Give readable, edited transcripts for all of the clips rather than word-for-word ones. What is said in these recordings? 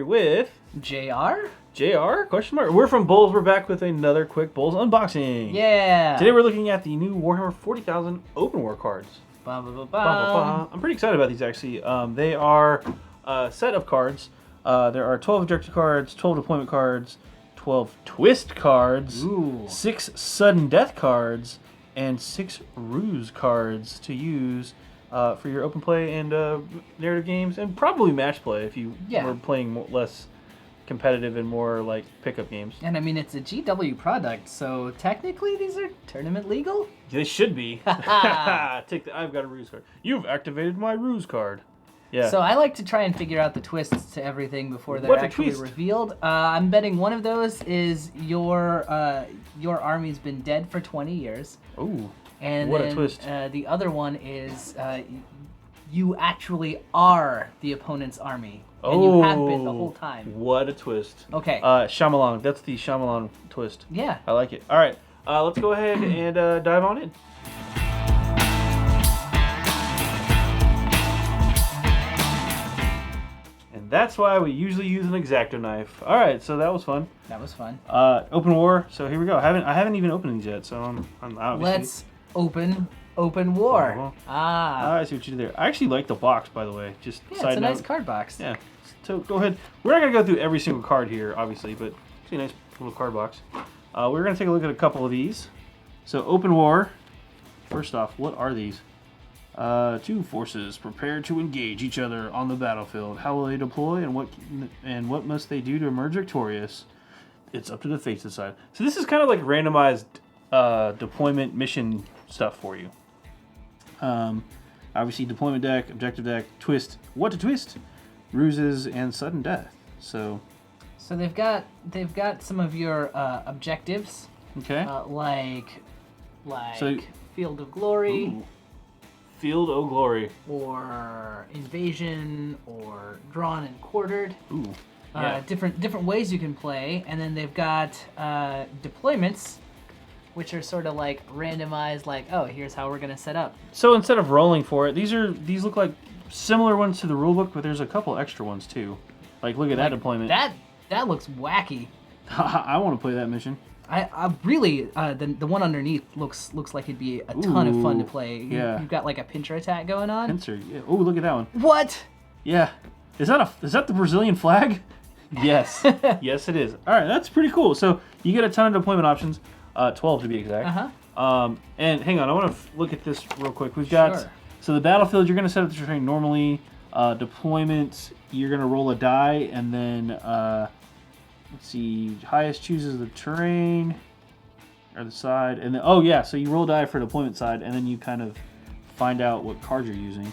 with JayArr? JayArr? Question mark. We're from BoLS. We're back with another quick BoLS unboxing. Yeah. Today we're looking at the new Warhammer 40,000 Open War cards. I'm pretty excited about these actually. They are a set of cards. There are 12 objective cards, 12 deployment cards, 12 twist cards, 6 sudden death cards, and 6 ruse cards to use for your open play and narrative games, and probably match play if you were playing less competitive and more like pickup games. And I mean, it's a GW product, so technically these are tournament legal? They should be. I've got a ruse card. You've activated my ruse card. Yeah. So I like to try and figure out the twists to everything before they're actually revealed. I'm betting one of those is your army's been dead for 20 years. Ooh. And what then, a twist. The other one is you actually are the opponent's army. And you have been the whole time. What a twist. Okay. Shyamalan. That's the Shyamalan twist. Yeah. I like it. All right. Let's go ahead and dive on in. And that's why we usually use an X-Acto knife. All right. So that was fun. That was fun. Open War. So here we go. I haven't even opened these yet. So I'm obviously. Let's open war. I see what you did there. I actually like the box, by the way. Just yeah, side note. it's a nice card box. Yeah. So go ahead. We're not gonna go through every single card here, obviously, but it's a nice little card box. We're gonna take a look at a couple of these. So Open War. First off, what are these? 2 forces prepare to engage each other on the battlefield. How will they deploy, and what must they do to emerge victorious? It's up to the fates to decide. So this is kind of like randomized deployment mission stuff for you. Obviously, deployment deck, objective deck, twist, what to twist, ruses, and sudden death. So they've got some of your objectives. Okay. Like Field of Glory. Ooh. Field of Glory. Or invasion, or drawn and quartered. Ooh. Yeah. Different ways you can play, and then they've got deployments, which are sort of like randomized, like, oh, here's how we're gonna set up. So instead of rolling for it, these look like similar ones to the rulebook, but there's a couple extra ones too. Like, look at that deployment. That looks wacky. I want to play that mission. I really the one underneath looks like it'd be a ton of fun to play. Yeah. You've got like a pincer attack going on. Pincer. Yeah. Oh, look at that one. What? Yeah. Is that the Brazilian flag? Yes. Yes, it is. All right, that's pretty cool. So you get a ton of deployment options. 12 to be exact. And hang on, I want to look at this real quick. We've got so the battlefield. You're going to set up the terrain normally. Deployment. You're going to roll a die, and then let's see. Highest chooses the terrain or the side, and then so you roll a die for deployment side, and then you kind of find out what card you're using.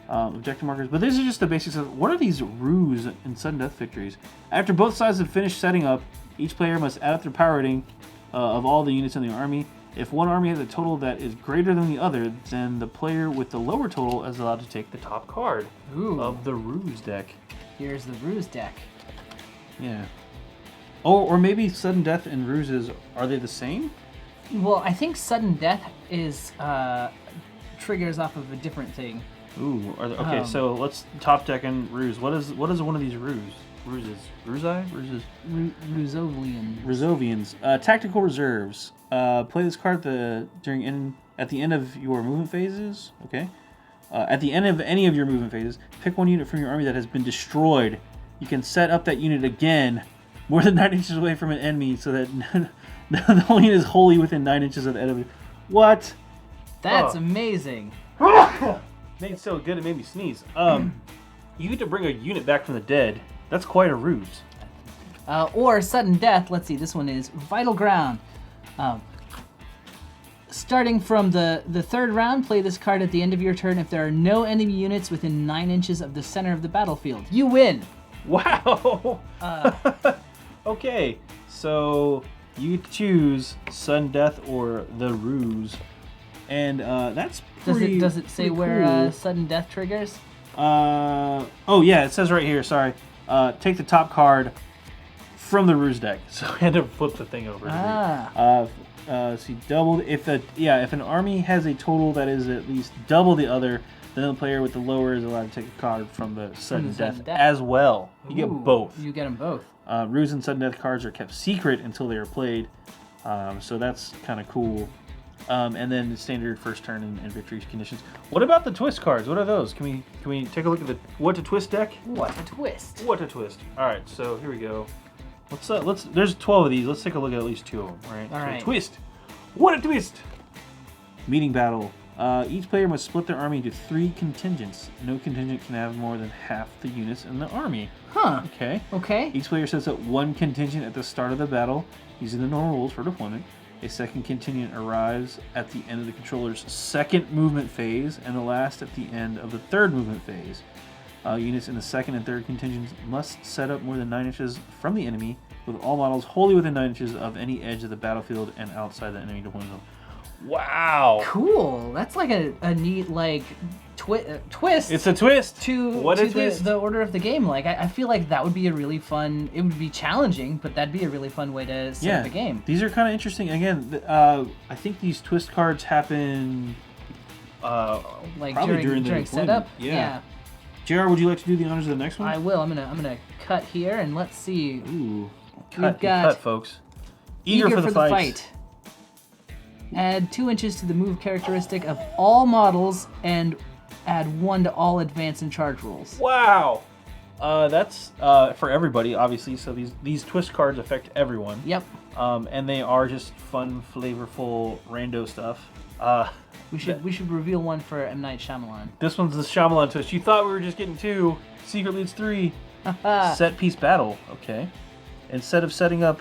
Objective markers, but these are just the basics of what are these ruse and sudden death victories. After both sides have finished setting up, each player must add up their power rating of all the units in the army. If one army has a total that is greater than the other, then the player with the lower total is allowed to take the top card of the ruse deck. Here's the ruse deck. Yeah. Or maybe sudden death and ruses, are they the same? Well, I think sudden death is triggers off of a different thing. Ooh. Okay, so let's top deck and ruse. What is one of these ruses? Ruses? Rusovians. Tactical reserves. Play this card at the end of your movement phases. Okay. At the end of any of your movement phases, pick one unit from your army that has been destroyed. You can set up that unit again, more than 9 inches away from an enemy, so that the whole unit is wholly within 9 inches of the enemy. What? That's amazing. Made it so good it made me sneeze. You get to bring a unit back from the dead. That's quite a ruse. Or sudden death. Let's see. This one is Vital Ground. Starting from the third round, play this card at the end of your turn if there are no enemy units within 9 inches of the center of the battlefield. You win. Wow. Okay, so you choose sudden death or the ruse, and that's pretty. Does it say where cool. sudden death triggers? Oh yeah, it says right here. Sorry. Take the top card from the ruse deck. So I had to flip the thing over. See, doubled. If an army has a total that is at least double the other, Then the player with the lower is allowed to take a card from the sudden death as well. You get both. You get them both. Ruse and sudden death cards are kept secret until they are played, so that's kind of cool. And then the standard first turn and victory conditions. What about the twist cards? What are those? Can we take a look at the what to twist deck? What a twist! What a twist! All right, so here we go. Let's. There's 12 of these. Let's take a look at least 2 of them. Right. All right. Twist. What a twist! Meeting battle. Each player must split their army into 3 contingents. No contingent can have more than half the units in the army. Huh. Okay. Okay. Each player sets up 1 contingent at the start of the battle using the normal rules for deployment. A second contingent arrives at the end of the controller's second movement phase, and the last at the end of the third movement phase. Units in the second and third contingents must set up more than 9 inches from the enemy, with all models wholly within 9 inches of any edge of the battlefield and outside the enemy deployment zone. Wow! Cool. That's like a neat twist. It's a twist. To the order of the game. Like I feel like that would be a really fun. It would be challenging, but that'd be a really fun way to set up a game. These are kind of interesting. Again, I think these twist cards happen like probably during setup. Yeah. JayArr, would you like to do the honors of the next one? I will. I'm gonna cut here and let's see. Ooh, cut, folks. Eager for the fight. Add 2 inches to the move characteristic of all models and add 1 to all advance and charge rules. Wow. That's for everybody, obviously. So these twist cards affect everyone. Yep. And they are just fun, flavorful, rando stuff. We should reveal one for M. Night Shyamalan. This one's the Shyamalan twist. You thought we were just getting 2. Secretly it's 3. Set piece battle. Okay. Instead of setting up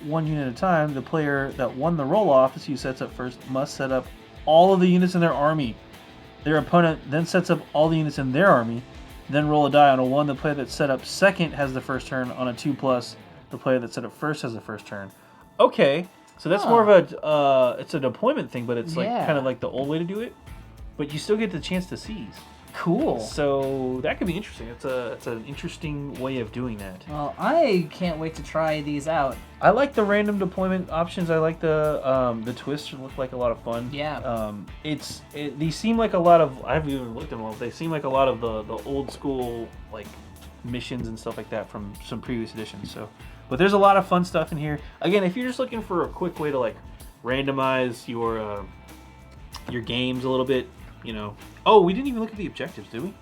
1 unit at a time, the player that won the roll-off, as he sets up first, must set up all of the units in their army. Their opponent then sets up all the units in their army, then roll a die. On a 1, the player that set up second has the first turn. On a 2+, the player that set up first has the first turn. Okay, so that's more of a it's a deployment thing, but it's like kind of like the old way to do it. But you still get the chance to seize. Cool. So that could be interesting. It's an interesting way of doing that. Well, I can't wait to try these out. I like the random deployment options. I like the twists. Look like a lot of fun. Yeah. These seem like a lot of. I haven't even looked at them all. They seem like a lot of the old school like missions and stuff like that from some previous editions. So, but there's a lot of fun stuff in here. Again, if you're just looking for a quick way to like randomize your games a little bit. You know. Oh, we didn't even look at the objectives, did we?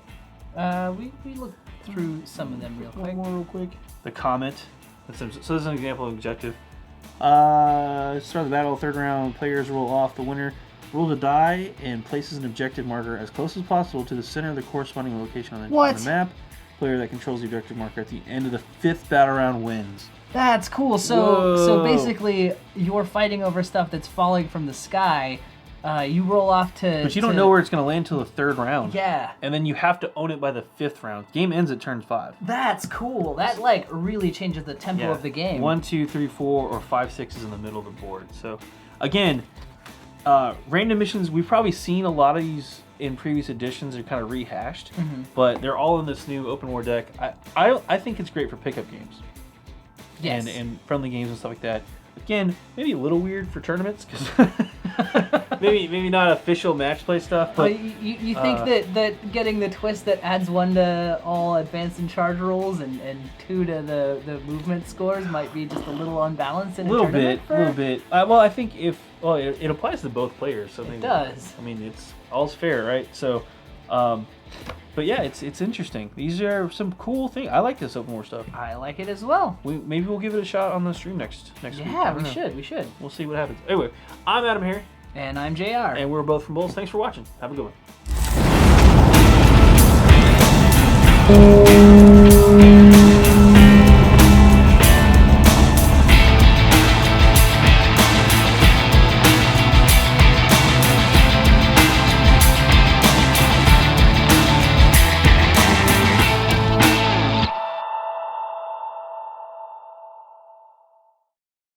We looked through some of them real quick. The Comet. So this is an example of objective. Start the battle, 3rd round. Players roll off. The winner rolls a die and places an objective marker as close as possible to the center of the corresponding location on the map. Player that controls the objective marker at the end of the 5th battle round wins. That's cool. So basically, you're fighting over stuff that's falling from the sky. You roll off to... But you don't know where it's going to land until the 3rd round. Yeah. And then you have to own it by the 5th round. Game ends at turn 5. That's cool. That, like, really changes the tempo of the game. 1, 2, 3, 4, or 5, 6 is in the middle of the board. So, again, random missions, we've probably seen a lot of these in previous editions. They're kind of rehashed. Mm-hmm. But they're all in this new open war deck. I think it's great for pickup games. Yes. And friendly games and stuff like that. Again, maybe a little weird for tournaments because maybe not official match play stuff. But you think that getting the twist that adds 1 to all advance and charge rolls and 2 to the movement scores might be just a little unbalanced in a tournament? A little bit. Well, I think it applies to both players. So it does. I mean, it's all's fair, right? So, but yeah, it's interesting. These are some cool things. I like this open war stuff. I like it as well. Maybe we'll give it a shot on the stream next week. Yeah, we should. We'll see what happens. Anyway, I'm AdamHarry. And I'm JayArr. And we're both from BoLS. Thanks for watching. Have a good one.